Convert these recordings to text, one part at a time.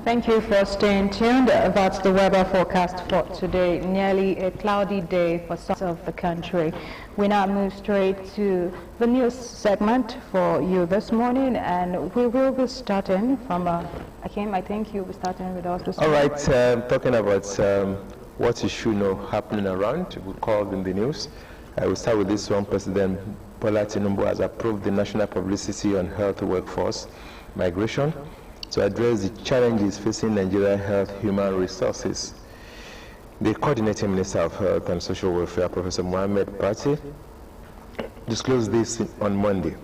Thank you for staying tuned. That's the weather forecast for today. Nearly a cloudy day for some of the country. We now move straight to the news segment for you this morning, and we will be starting from Akim, I think you'll be starting with us this morning. All right, talking about what issue happening around, we called in the news. I will start with this one. President Bola Tinubu has approved the National Publicity on Health Workforce Migration to address the challenges facing Nigeria Health Human Resources. The Coordinating Minister of Health and Social Welfare, Professor Mohammed Pati, disclosed this on Monday.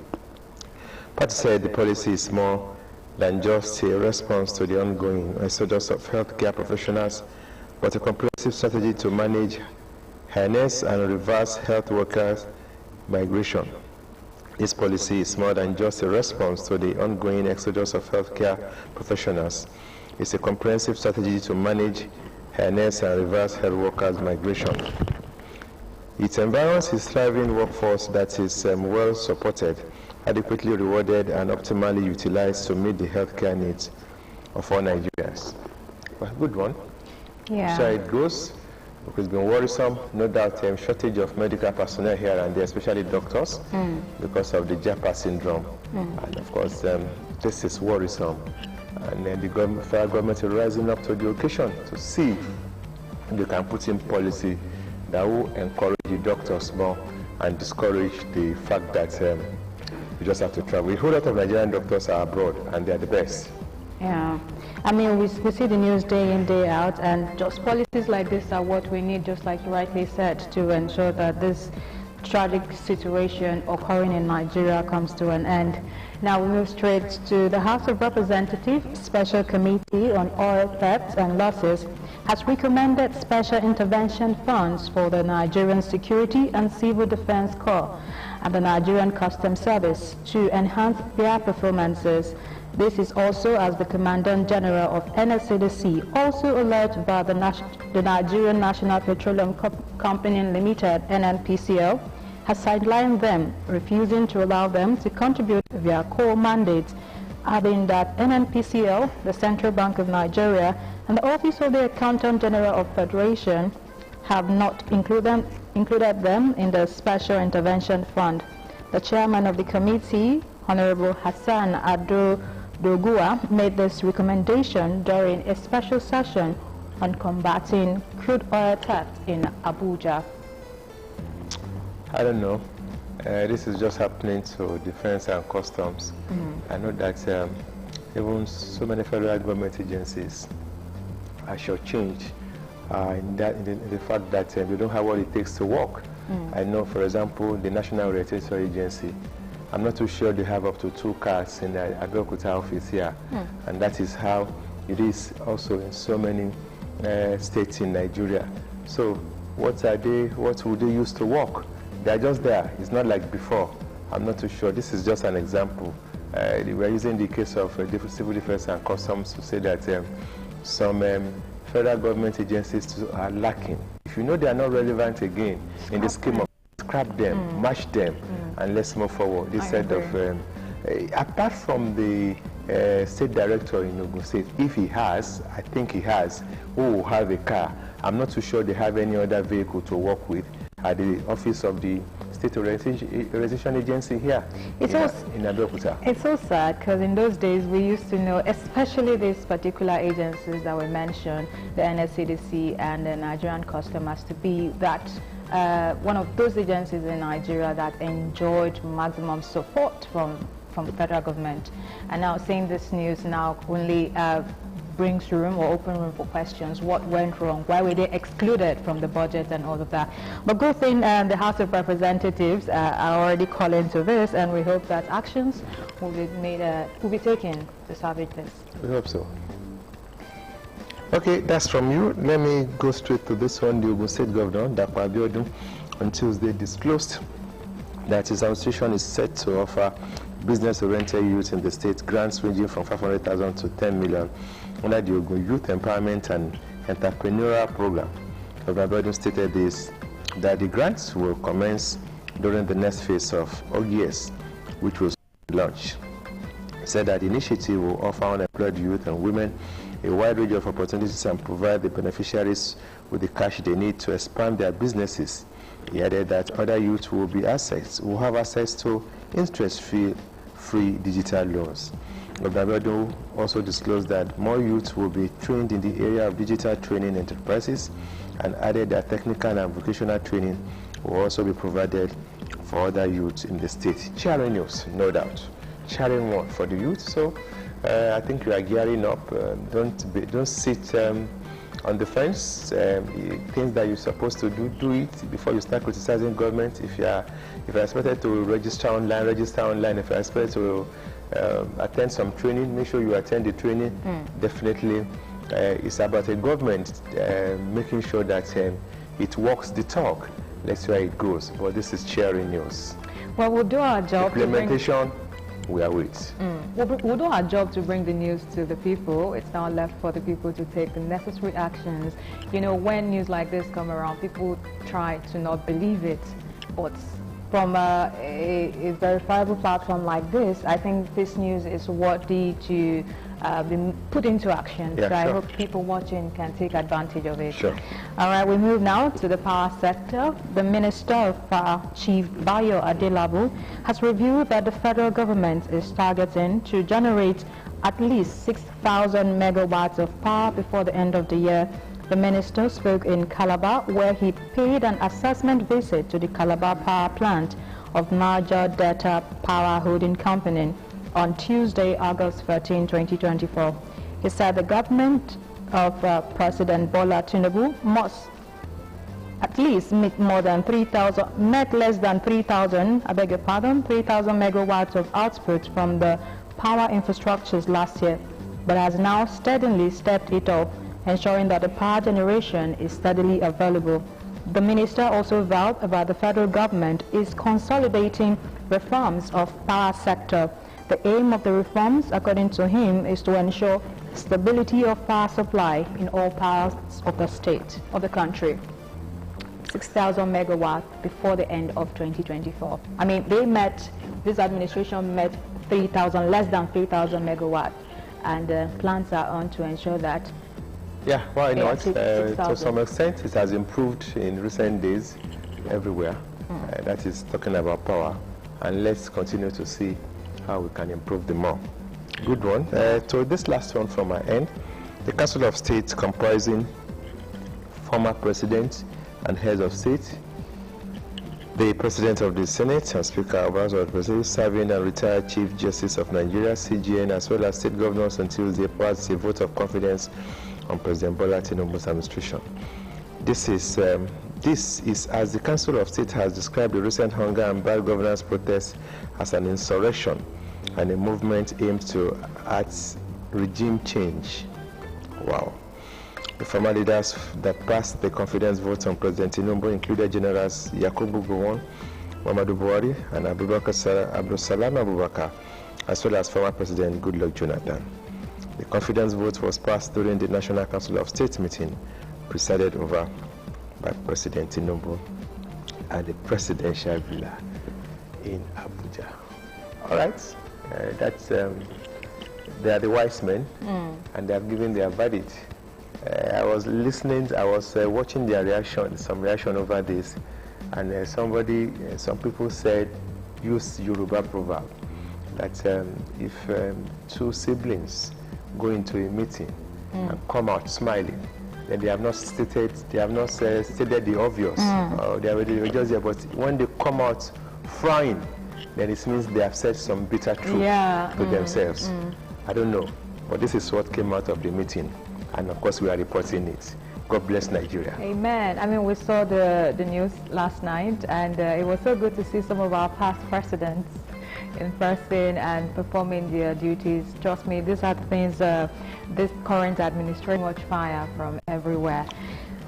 Pati said the policy is more than just a response to the ongoing exodus of healthcare professionals, but a comprehensive strategy to manage harness and reverse health workers migration. This policy is more than just a response to the ongoing exodus of healthcare professionals. It's a comprehensive strategy to manage harness and reverse health workers migration. It environs a thriving workforce that is well supported, adequately rewarded, and optimally utilized to meet the healthcare needs of all Nigerians. Well, good one. Yeah. So it goes. It's been worrisome, no doubt, shortage of medical personnel here and there, especially doctors, because of the JAPA syndrome. And of course, this is worrisome. And the federal government is rising up to the occasion to see if they can put in policy that will encourage the doctors more and discourage the fact that you just have to travel. A whole lot of Nigerian doctors are abroad, and they are the best. Yeah, I mean, we see the news day in, day out, and just policies like this are what we need, just like you rightly said, to ensure that this tragic situation occurring in Nigeria comes to an end. Now we move straight to the House of Representatives. Special Committee on Oil Thefts and Losses has recommended special intervention funds for the Nigerian Security and Civil Defense Corps and the Nigerian Customs Service to enhance their performances. This is also as the Commandant General of NSCDC, also alleged by the Nigerian National Petroleum Company Limited, NNPCL, has sidelined them, refusing to allow them to contribute their core mandates, adding that NNPCL, the Central Bank of Nigeria, and the Office of the Accountant General of Federation have not included them in the Special Intervention Fund. The chairman of the committee, Honorable Hassan Ado Dogua, made this recommendation during a special session on combating crude oil theft in Abuja. I don't know. This is just happening to Defense and Customs. I know that even so many federal government agencies are shortchanged in the fact that they don't have what it takes to work. I know, for example, the National Regulatory Agency, I'm not too sure they have up to 2 cars in the Abeokuta office here. And that is how it is also in so many states in Nigeria. So what would they use to work? They're just there. It's not like before. I'm not too sure. This is just an example. We're using the case of Civil Defense and Customs to say that some federal government agencies are lacking. If you know they are not relevant again in the scheme of, scrap them, match them, and let's move forward. This set of, apart from the state director in Ogun State, if he has, I think he has, who will have a car, I'm not too sure they have any other vehicle to work with at the office of the State Organization Agency here in Abeokuta. It's so sad because in those days we used to know, especially these particular agencies that were mentioned, the NSCDC and the Nigerian Customs, to be that one of those agencies in Nigeria that enjoyed maximum support from the federal government. And now seeing this news now only brings room or open room for questions. What went wrong? Why were they excluded from the budget and all of that? But good thing the House of Representatives are already calling to this, and we hope that actions will be taken to salvage this. We hope so. Okay, that's from you. Let me go straight to this one. The Ogun State Governor, Dr. Abeokuta, on Tuesday disclosed that his administration is set to offer business-oriented youth in the state grants ranging from 500,000 to 10 million under the Ogun Youth Empowerment and Entrepreneurial Program. Governor Abeokuta stated that the grants will commence during the next phase of OGS, which was launched. said that the initiative will offer unemployed youth and women a wide range of opportunities and provide the beneficiaries with the cash they need to expand their businesses. He added that other youth will have access to interest-free digital loans. Abeokuta also disclosed that more youth will be trained in the area of digital training enterprises, and added that technical and vocational training will also be provided for other youths in the state. Cheering news, no doubt. Cheering one for the youth. So I think you are gearing up. Don't sit on the fence. Things that you're supposed to do it before you start criticizing government. If you're expected to register online, register online. If you're expected to attend some training, make sure you attend the training. Definitely, it's about a government making sure that it walks the talk. Let's see where it goes. But this is cheering news. Well, we'll do our job. Implementation, we are with. We'll do our job to bring the news to the people. It's now left for the people to take the necessary actions. You know, when news like this come around, people try to not believe it. But from a verifiable platform like this, I think this news is worthy to be put into action. Yeah, so I sure. hope people watching can take advantage of it. Sure. All right, we move now to the power sector. The Minister of Power, Chief Bayo Adelabu, has revealed that the federal government is targeting to generate at least 6,000 megawatts of power before the end of the year. The minister spoke in Calabar, where he paid an assessment visit to the Calabar power plant of Niger Delta Power Holding Company on Tuesday, August 13, 2024. He said the government of President Bola Tinubu must at least meet less than 3,000 megawatts of output from the power infrastructures last year, but has now steadily stepped it up, ensuring that the power generation is steadily available. The minister also vowed about the federal government is consolidating reforms of power sector. The aim of the reforms, according to him, is to ensure stability of power supply in all parts of the state, of the country. 6,000 megawatts before the end of 2024. I mean, this administration met less than 3,000 megawatts, and plans are on to ensure that. Yeah, why not? To some extent, it has improved in recent days everywhere. That is talking about power. And let's continue to see how we can improve them more. Good one. So this last one from my end, the Council of State comprising former presidents and heads of state, the President of the Senate and Speaker of the House of Representatives, serving and retired Chief Justice of Nigeria, CJN, as well as state governors on Tuesday passed a vote of confidence on President Bola Tinubu's administration. This is as the Council of State has described the recent hunger and bad governance protests as an insurrection and a movement aimed to act regime change. Wow. The former leaders that passed the confidence vote on President Tinubu included Generals Yakubu Gowon, Muhammadu Buhari, and Abdulsalam Abubakar, as well as former President Goodluck Jonathan. The confidence vote was passed during the National Council of State meeting presided over by President Tinubu at the Presidential Villa in Abuja. All right, they are the wise men, and they have given their verdict. I was listening, I was watching their reaction, some reaction over this, and some people said, use Yoruba proverb, that if two siblings go into a meeting and come out smiling, then they have not stated the obvious, or they are already just there. But when they come out frowning, then it means they have said some bitter truth to themselves. I don't know, but this is what came out of the meeting, and of course we are reporting it. God bless Nigeria. Amen. I mean, we saw the news last night, and it was so good to see some of our past presidents in person and performing their duties. Trust me, these are things this current administration watch fire from everywhere.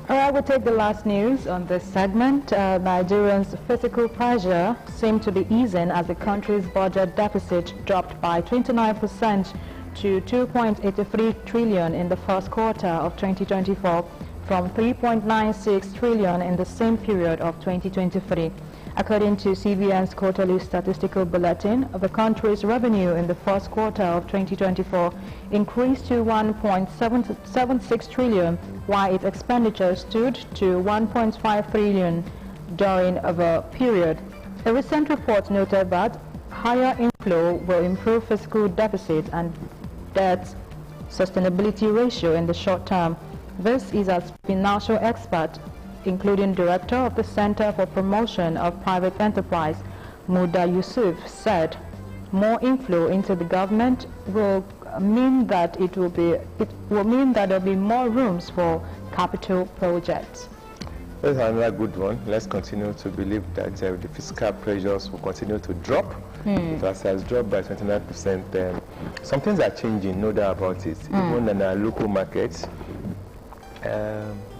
All right, we'll take the last news on this segment. Nigerians' fiscal pressure seemed to be easing as the country's budget deficit dropped by 29% to 2.83 trillion in the first quarter of 2024 from 3.96 trillion in the same period of 2023. According to CBN's quarterly statistical bulletin, the country's revenue in the first quarter of 2024 increased to 1.76 trillion, while its expenditure stood to 1.5 trillion during the period. A recent report noted that higher inflow will improve fiscal deficit and debt sustainability ratio in the short term. This is as financial expert, including Director of the Center for Promotion of Private Enterprise, Muda Yusuf, said. More inflow into the government will mean that it will mean that there will be more rooms for capital projects. That's another good one. Let's continue to believe that the fiscal pressures will continue to drop. It has dropped by 29%. Some things are changing, no doubt about it. Even in our local markets,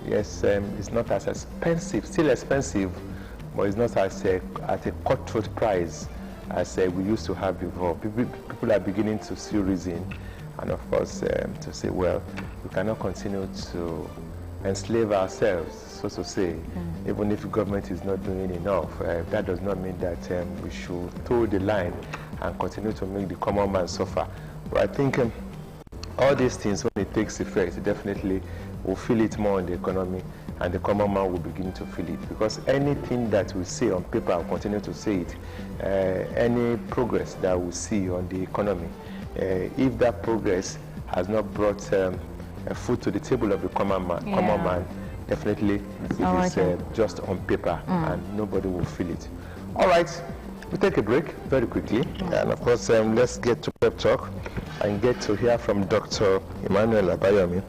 yes, it's not as expensive, still expensive, but it's not as at a cutthroat price as we used to have before. People are beginning to see reason, and of course, to say, well, we cannot continue to enslave ourselves, so to say, even if the government is not doing enough. That does not mean that we should toe the line and continue to make the common man suffer. But I think all these things, when it takes effect, definitely will feel it more in the economy, and the common man will begin to feel it. Because anything that we say on paper, will continue to say it. Any progress that we see on the economy, if that progress has not brought food to the table of the common man, definitely it is just on paper, and nobody will feel it. All right, we take a break very quickly, and of course, let's get to pep talk and get to hear from Dr. Emmanuel Abayomi.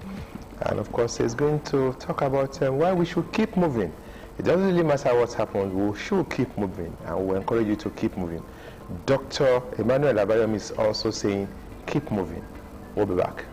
And of course, he's going to talk about why we should keep moving. It doesn't really matter what's happened, we should keep moving, and we encourage you to keep moving. Dr. Emmanuel Abayomi is also saying, keep moving. We'll be back.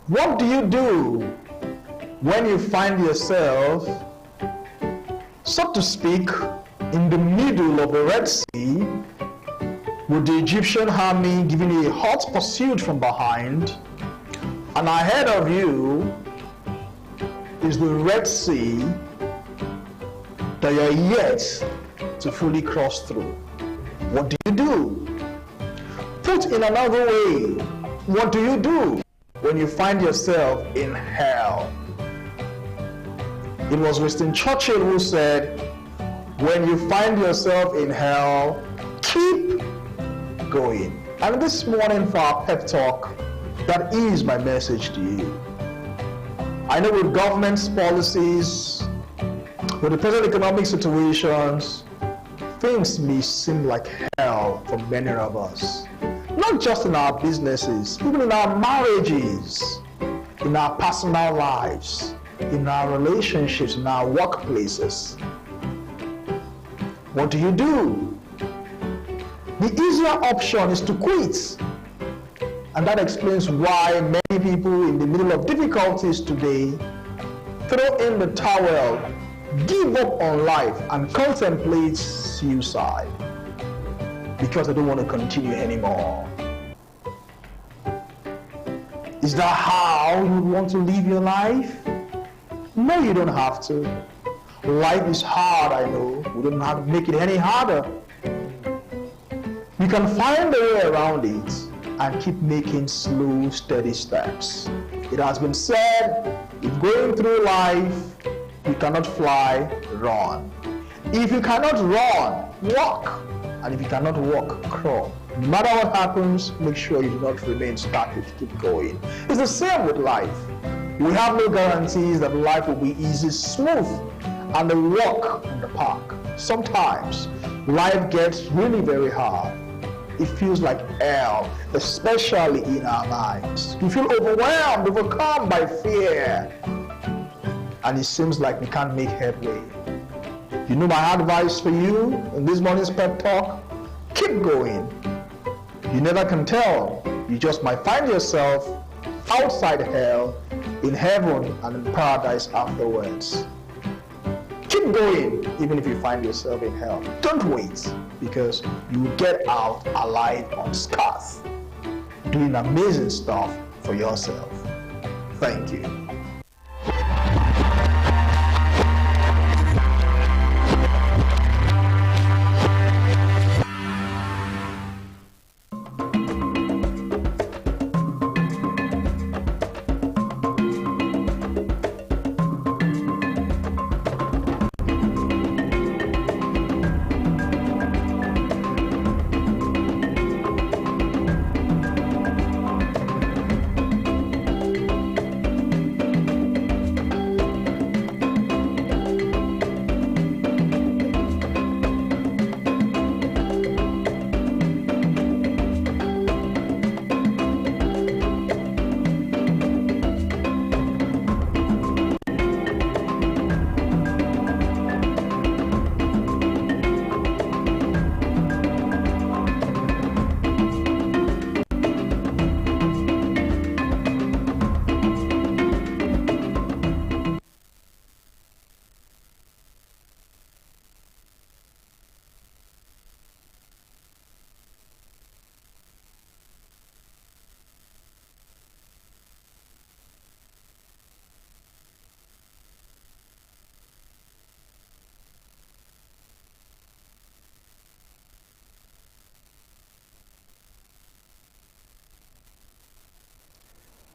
What do you do when you find yourself, so to speak, in the middle of the Red Sea, with the Egyptian army giving you a hot pursuit from behind, and ahead of you is the Red Sea that you're yet to fully cross through? What do you do? Put in another way, what do you do when you find yourself in hell? It was Winston Churchill who said, when you find yourself in hell, keep going. And this morning for our pep talk, that is my message to you. I know with government's policies, with the present economic situations, things may seem like hell for many of us. Not just in our businesses, even in our marriages, in our personal lives, in our relationships, in our workplaces. What do you do? The easier option is to quit. And that explains why many people in the middle of difficulties today throw in the towel, give up on life, and contemplate suicide, because they don't want to continue anymore. Is that how you want to live your life? No, you don't have to. Life is hard, I know. We don't have to make it any harder. You can find a way around it and keep making slow, steady steps. It has been said, if going through life, you cannot fly, run. If you cannot run, walk. And if you cannot walk, crawl. No matter what happens, make sure you do not remain static, keep going. It's the same with life. We have no guarantees that life will be easy, smooth, and a walk in the park. Sometimes life gets really very hard. It feels like hell, especially in our minds. We feel overwhelmed, overcome by fear, and it seems like we can't make headway. You know my advice for you in this morning's pep talk? Keep going. You never can tell. You just might find yourself outside hell, in heaven, and in paradise afterwards. Keep going, even if you find yourself in hell. Don't wait, because you will get out alive unscathed, doing amazing stuff for yourself. Thank you.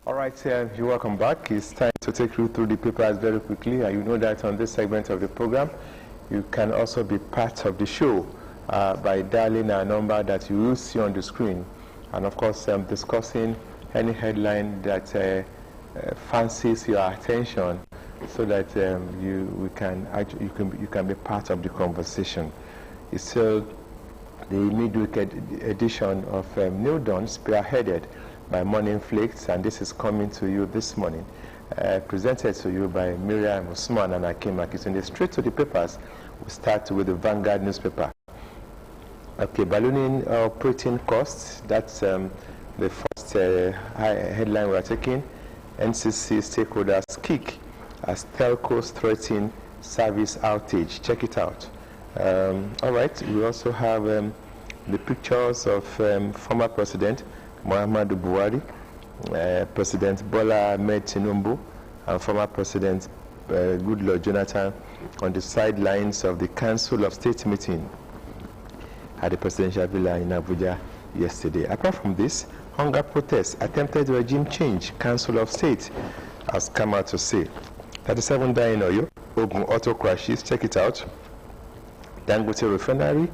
All right, you're welcome back. It's time to take you through the papers very quickly. And you know that on this segment of the program, you can also be part of the show by dialing a number that you will see on the screen. And of course, discussing any headline that fancies your attention, so that you can be part of the conversation. It's still the midweek edition of New Dawn, spearheaded by Morning Flakes, and this is coming to you this morning, presented to you by Miriam Usman and Akim Akitunde. Straight to the papers, we start with the Vanguard newspaper. Okay, ballooning operating costs, that's the first headline we are taking. NCC stakeholders kick as telcos threaten service outage. Check it out. All right, we also have the pictures of former President Muhammadu Buhari, President Bola Ahmed Tinubu, and former President Goodluck Jonathan on the sidelines of the Council of State meeting at the presidential villa in Abuja yesterday. Apart from this, hunger protests, attempted regime change, Council of State has come out to say. 37 die in Oyo, Ogun auto crashes, check it out. Dangote refinery,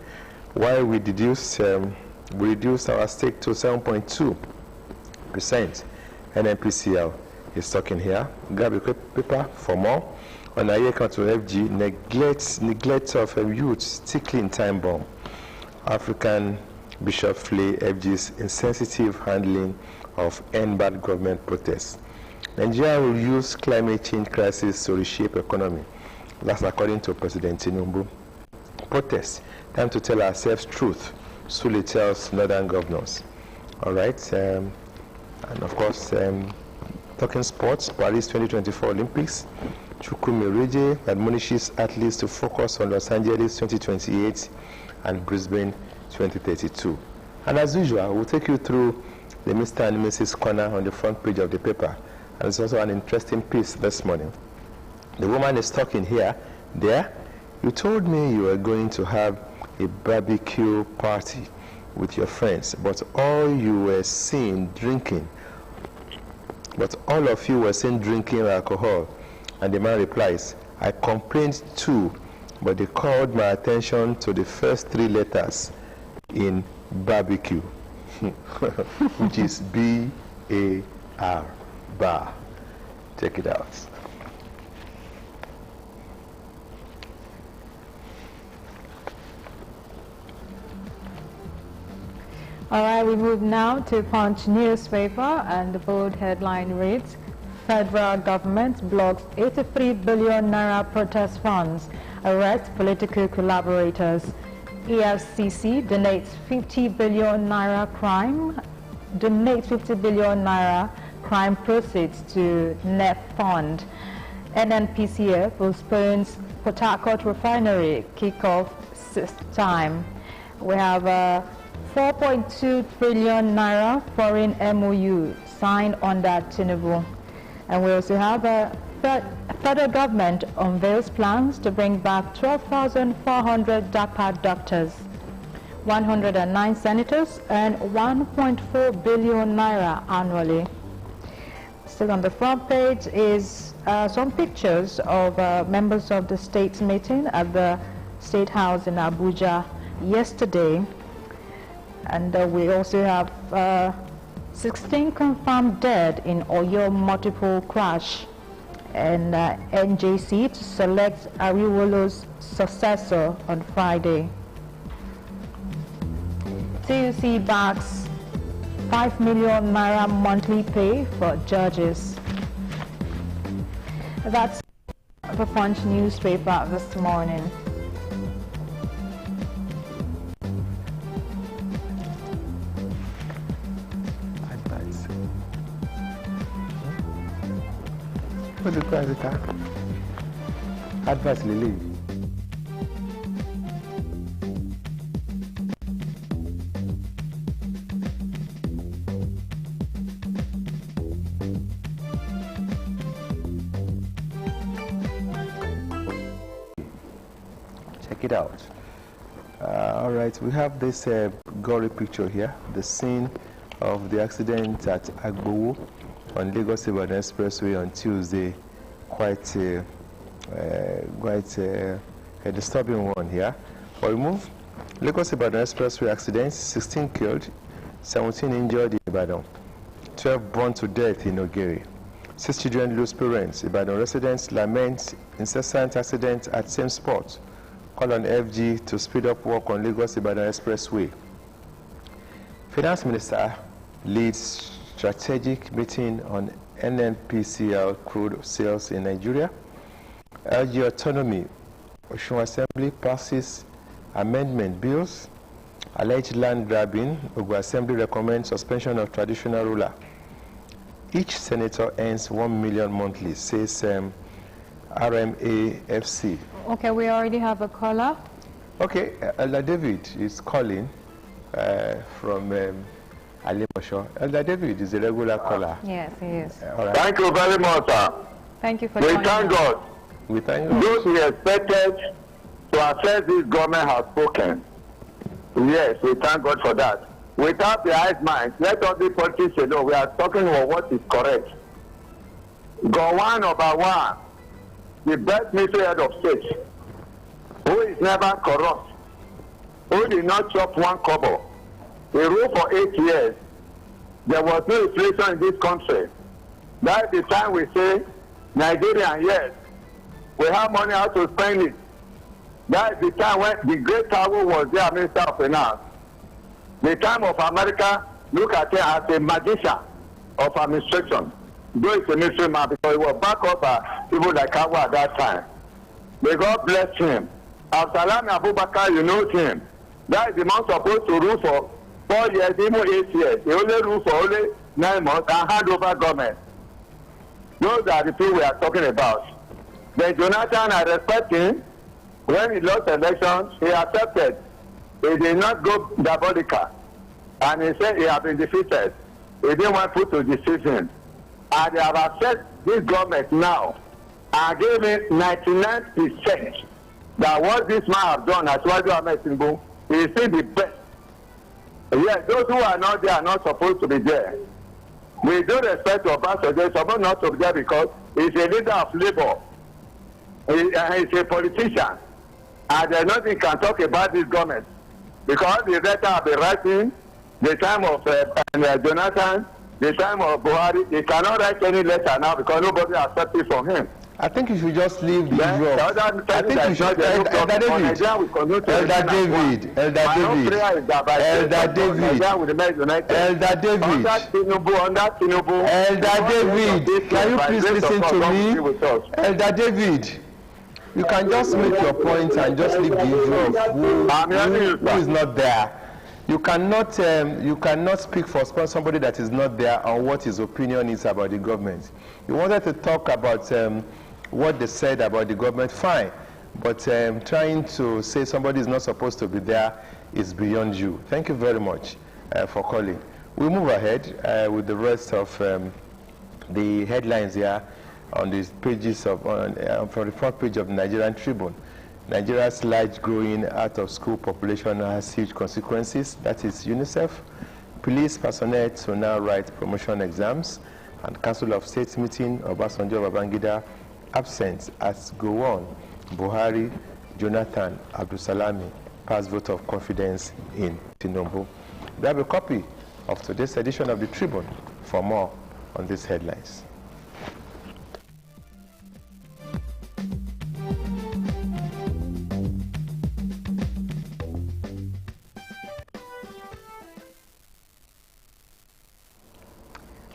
while we reduced our stake to 7.2%. NNPCL is talking here. Grab a paper for more. On Ayeka to FG, neglect of youth tickling time bomb. African Bishop Flay FG's insensitive handling of end-bad government protests. Nigeria will use climate change crisis to reshape economy. That's according to President Tinubu. Protests, time to tell ourselves truth. Sule tells northern governors. All right, and of course, talking sports, Paris 2024 Olympics. Chukwu Mereje admonishes athletes to focus on Los Angeles 2028 and Brisbane 2032. And as usual, we'll take you through the Mr. and Mrs. Corner on the front page of the paper. And it's also an interesting piece this morning. The woman is talking here, there. You told me you were going to have a barbecue party with your friends, but all of you were seen drinking alcohol. And the man replies, I complained too, but they called my attention to the first three letters in barbecue, which is B-A-R, bar. Check it out. All right, we move now to Punch newspaper, and the bold headline reads, Federal government blocks 83 billion naira protest funds, arrests political collaborators. EFCC donates 50 billion naira crime proceeds to NEF fund. NNPCA postpones Port Harcourt refinery kickoff 6th time. We have 4.2 trillion naira foreign MOU signed under Tinubu. And we also have a federal government unveils plans to bring back 12,400 DAPA doctors. 109 senators earn 1.4 billion naira annually. Still on the front page is some pictures of members of the state meeting at the State House in Abuja yesterday. And we also have 16 confirmed dead in Oyo multiple crash. And NJC to select Ariwolo's successor on Friday. TUC backs 5 million naira monthly pay for judges. That's the Punch newspaper this morning. What's the price of that? Advice, Lily. Check it out. All right, we have this gory picture here, the scene of the accident at Agbowo on Lagos-Ibadan Expressway on Tuesday. Quite a disturbing one here. For we move, Lagos-Ibadan Expressway accident, 16 killed, 17 injured in Ibadan, 12 burned to death in Ogeri. 6 children lose parents. Ibadan residents lament incessant accident at same spot. Call on FG to speed up work on Lagos-Ibadan Expressway. Finance Minister leads strategic meeting on NNPCL crude sales in Nigeria. LG autonomy. Osun Assembly passes amendment bills. Alleged land grabbing. Ogun Assembly recommends suspension of traditional ruler. Each senator earns 1 million monthly, says RMAFC. Okay, we already have a caller. Okay, Elder David is calling from Alimosho. Elder David is a regular caller. Yes, he is. All right. Thank you very much, sir. Thank you for We joining thank us. God. We thank you. Those we expected to assess this government has spoken. Yes, we thank God for that. Without the eyes mind, let us be politics alone. We are talking about what is correct. Gowon number one, the best military head of state, who is never corrupt, who did not chop one kobo. He ruled for 8 years. There was no inflation in this country. That is the time we say, Nigerian, yes, we have money how to spend it. That is the time when the great Tawo was their Minister of Finance. The time of America, look at him as a magician of administration. Though it's a mystery man, because he was backed up by people like Tawo at that time. May God bless him. Absalami Abubakar, you know him. That is the man supposed to rule for 4 years, even 8 years. He only ruled for only 9 months and hand over government. Those are the people we are talking about. Then Jonathan, I respect him. When he lost elections, he accepted. He did not go diabolical. And he said he had been defeated. He didn't want people to deceive him. And they have accepted this government now and gave him 99% that what this man has done as well as Ahmed Tinubu is still the best. Yes, those who are not there are not supposed to be there. With due respect to Obasanjo, they're supposed not to be there because he's a leader of Labour. He's a politician. And there's nothing can talk about this government. Because the letter have been writing the time of Jonathan, the time of Buhari, he cannot write any letter now because nobody accepts it from him. I think you should just leave the issue of. I think you should. Elder David. Can you please listen to me? Elder David, you can just make your point and just leave the issue of who is not there. You cannot speak for somebody that is not there on what his opinion is about the government. You wanted to talk about what they said about the government, fine. But trying to say somebody is not supposed to be there is beyond you. Thank you very much for calling. We'll move ahead with the rest of the headlines here on these pages of from the front page of the Nigerian Tribune. Nigeria's large growing out-of-school population has huge consequences. That is UNICEF. Police personnel to now write promotion exams. And Council of State meeting, Obasanjo Babangida absent as Gowon, Buhari, Jonathan, Abdulsalami pass vote of confidence in Tinubu. We have a copy of today's edition of the Tribune for more on these headlines.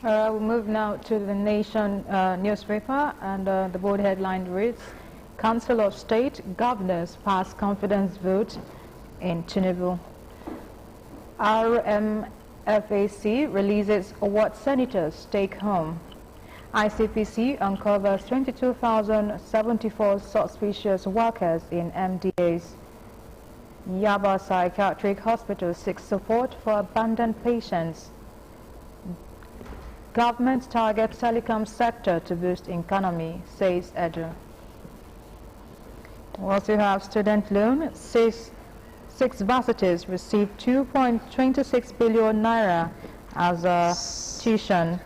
We'll move now to the Nation newspaper, and the bold headline reads, Council of State Governors pass confidence vote in Tinubu. RMFAC releases what senators take home. ICPC uncovers 22,074 suspicious workers in MDAs. Yaba Psychiatric Hospital seeks support for abandoned patients. Government targets telecom sector to boost economy, says Edu. We also have student loan. Six varsities received 2.26 billion naira as a tuition.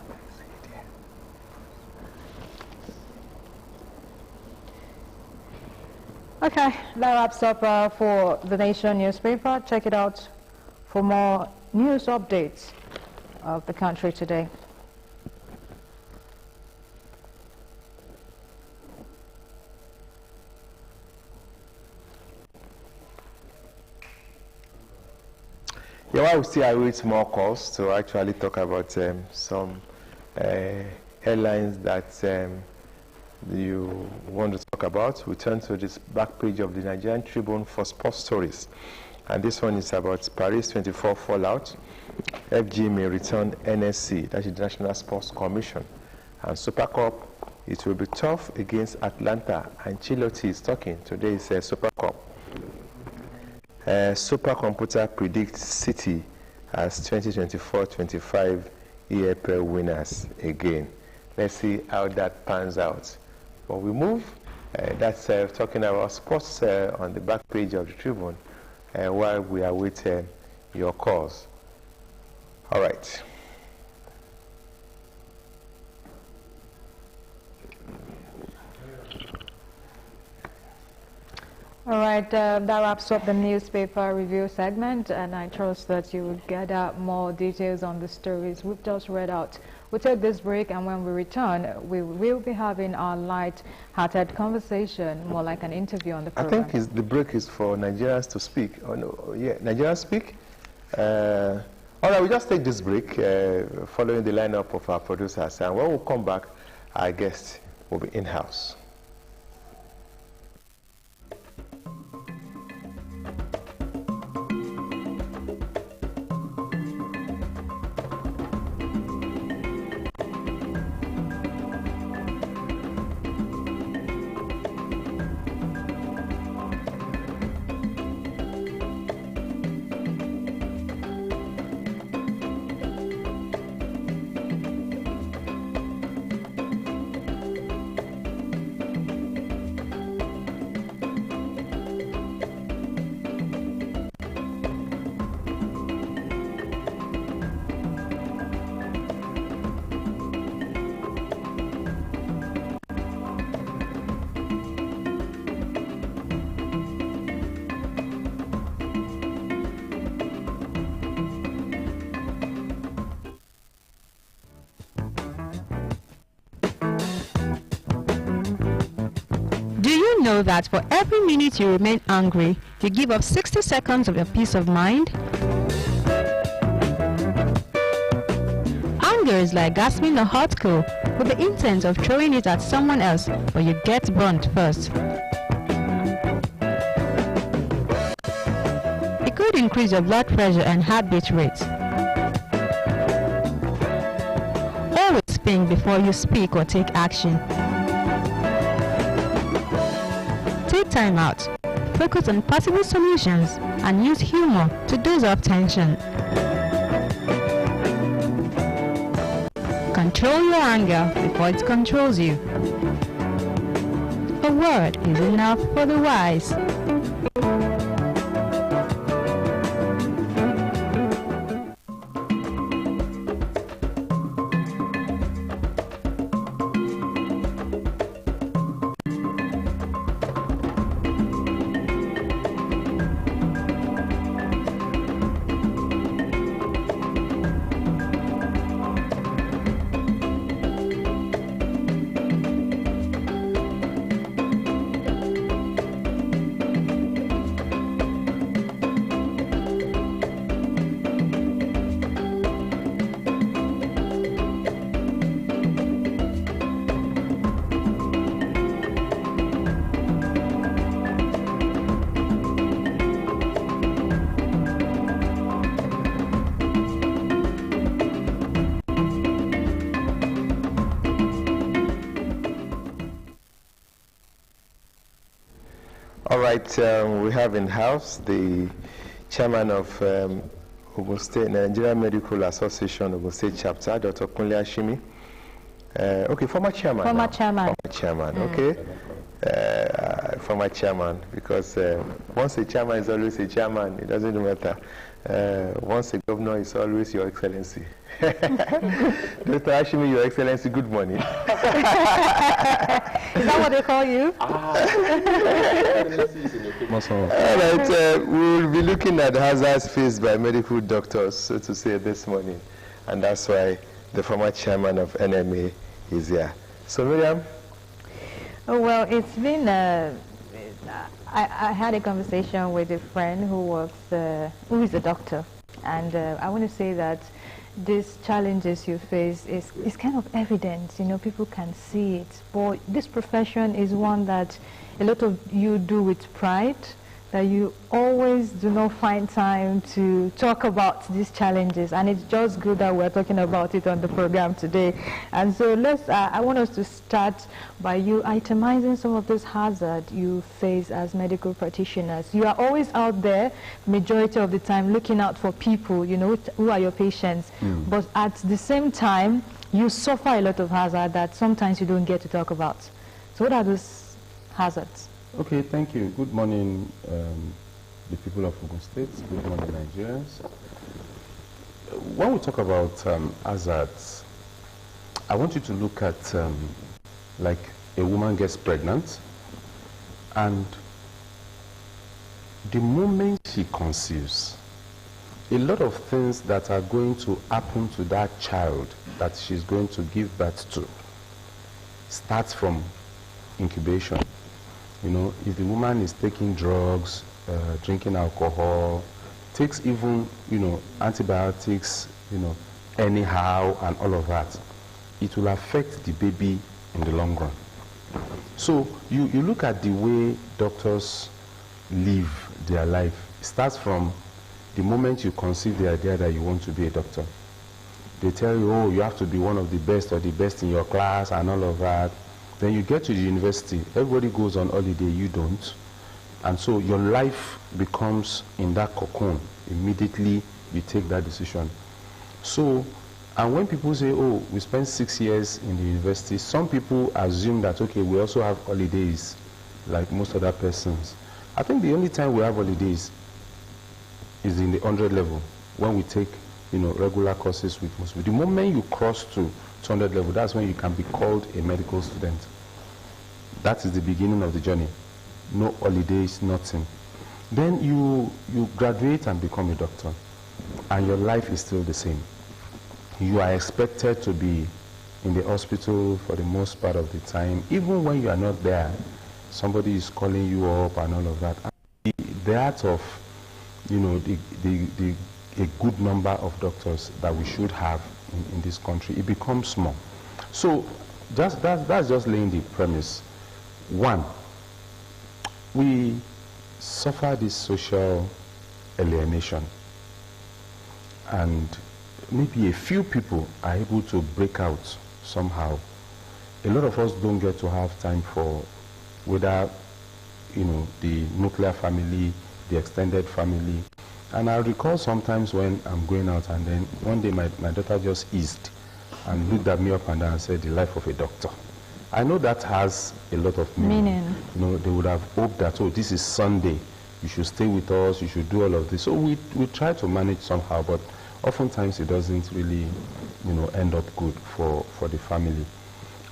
Okay, that wraps up for the Nation newspaper. Check it out for more news updates of the country today. Yeah, while we still await more calls to actually talk about some headlines that you want to talk about, we turn to this back page of the Nigerian Tribune for sports stories. And this one is about Paris 24 fallout. FG may return NSC, that is the National Sports Commission. And Super Cup, it will be tough against Atlanta. And Chilote is talking. Today is Super Cup. Supercomputer predicts City as 2024-25 EFL winners again. Let's see how that pans out. But we move. That's talking about sports on the back page of the Tribune while we await your calls. All right. All right, that wraps up the newspaper review segment, and I trust that you will gather more details on the stories we've just read out. We'll take this break, and when we return, we will be having our light-hearted conversation, more like an interview on the program. I think the break is for Nigerians to speak. Oh, no, yeah, Nigerians speak. All right, we'll just take this break following the lineup of our producers, and when we come back, our guest will be in-house. you know that for every minute you remain angry, you give up 60 seconds of your peace of mind? Anger is like gasping a hot coal with the intent of throwing it at someone else, but you get burnt first. It could increase your blood pressure and heartbeat rate. Always think before you speak or take action. Take time out, focus on possible solutions, and use humor to dose off tension. Control your anger before it controls you. A word is enough for the wise. All right, we have in house the chairman of Ogun State Nigeria Medical Association, Ogun State Chapter, Dr. KUNLE ASHIMI. Okay, former chairman. Former now. chairman. Former chairman, okay. Former chairman, because once a chairman is always a chairman, it doesn't matter. Once a governor is always Your Excellency. Dr. ASHIMI, Your Excellency, good morning. Is that what they call you? All right, we'll be looking at hazards faced by medical doctors, so to say, this morning. And that's why the former chairman of NMA is here. So, Miriam? Oh, well, it's been, I had a conversation with a friend who is a doctor. And I want to say that these challenges you face is kind of evident, you know, people can see it. But this profession is one that a lot of you do with pride, that you always do not find time to talk about these challenges, and it's just good that we're talking about it on the program today. And so I want us to start by you itemizing some of those hazards you face as medical practitioners. You are always out there, majority of the time, looking out for people, you know, who are your patients, but at the same time, you suffer a lot of hazard that sometimes you don't get to talk about. So what are those hazards? Okay, thank you. Good morning, the people of Ogun State. Good morning, Nigerians. When we talk about hazards, I want you to look at like a woman gets pregnant, and the moment she conceives, a lot of things that are going to happen to that child that she's going to give birth to starts from incubation. You know, if the woman is taking drugs, drinking alcohol, takes even, you know, antibiotics, you know, anyhow and all of that, it will affect the baby in the long run. So you look at the way doctors live their life. It starts from the moment you conceive the idea that you want to be a doctor. They tell you, oh, you have to be one of the best or the best in your class and all of that. Then you get to the university, everybody goes on holiday, you don't. And so your life becomes in that cocoon. Immediately you take that decision. So, and when people say, oh, we spent 6 years in the university, some people assume that, okay, we also have holidays like most other persons. I think the only time we have holidays is in the 100 level, when we take, you know, regular courses with most people. The moment you cross to 200 level, that's when you can be called a medical student. That is the beginning of the journey. No holidays, nothing. Then you graduate and become a doctor, and your life is still the same. You are expected to be in the hospital for the most part of the time. Even when you are not there, somebody is calling you up and all of that. And the art of, you know, a good number of doctors that we should have in this country, it becomes small. So that's just laying the premise. One, we suffer this social alienation, and maybe a few people are able to break out somehow. A lot of us don't get to have time for whether, you know, the nuclear family, the extended family. And I recall sometimes when I'm going out, and then one day my daughter just eased and looked at me up and down and said, the life of a doctor. I know that has a lot of meaning. You know, they would have hoped that, oh, this is Sunday, you should stay with us, you should do all of this. So we try to manage somehow, but oftentimes it doesn't really, you know, end up good for the family.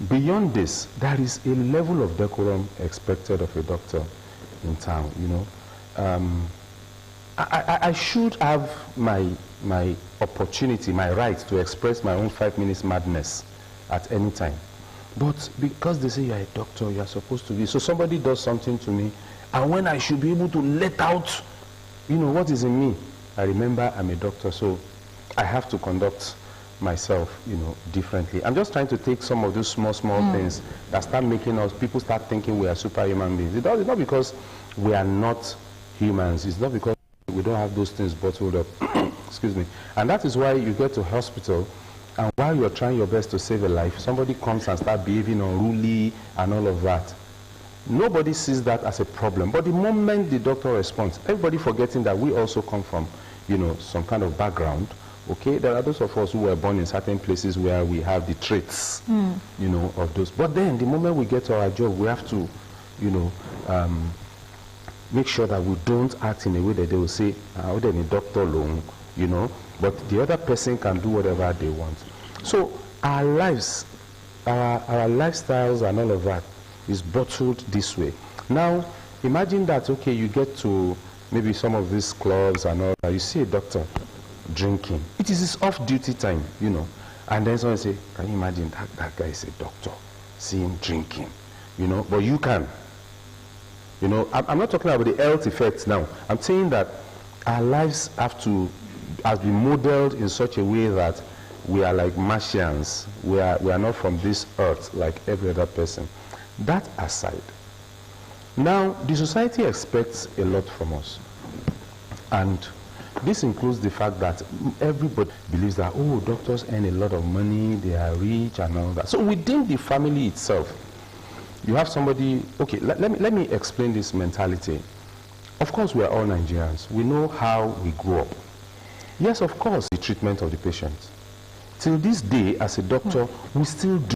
Beyond this, there is a level of decorum expected of a doctor in town, you know. I should have my opportunity, my right to express my own 5 minutes madness at any time. But because they say you're a doctor, you're supposed to be, so somebody does something to me, and when I should be able to let out, you know, what is in me, I remember I'm a doctor, so I have to conduct myself, you know, differently. I'm just trying to take some of those small things that start making us, people start thinking we are superhuman beings. It's not because we are not humans, it's not because we don't have those things bottled up. Excuse me. And that is why you get to hospital, and while you're trying your best to save a life, somebody comes and starts behaving unruly and all of that. Nobody sees that as a problem. But the moment the doctor responds, everybody forgetting that we also come from, you know, some kind of background. Okay, there are those of us who were born in certain places where we have the traits, you know, of those. But then the moment we get to our job, we have to, you know, make sure that we don't act in a way that they will say, oh, then a doctor alone, you know, but the other person can do whatever they want. So our lives, our lifestyles and all of that is bottled this way. Now, imagine that, okay, you get to maybe some of these clubs and all that, you see a doctor drinking. It is his off-duty time, you know, and then someone say, can you imagine that guy is a doctor, see him drinking, you know, but you can. You know, I'm not talking about the health effects now. I'm saying that our lives have been modeled in such a way that we are like Martians. We are not from this earth like every other person. That aside, now the society expects a lot from us. And this includes the fact that everybody believes that, oh, doctors earn a lot of money, they are rich and all that. So within the family itself, you have somebody, okay, let me explain this mentality. Of course, we are all Nigerians. We know how we grew up. Yes, of course, the treatment of the patient. Till this day, as a doctor, we still do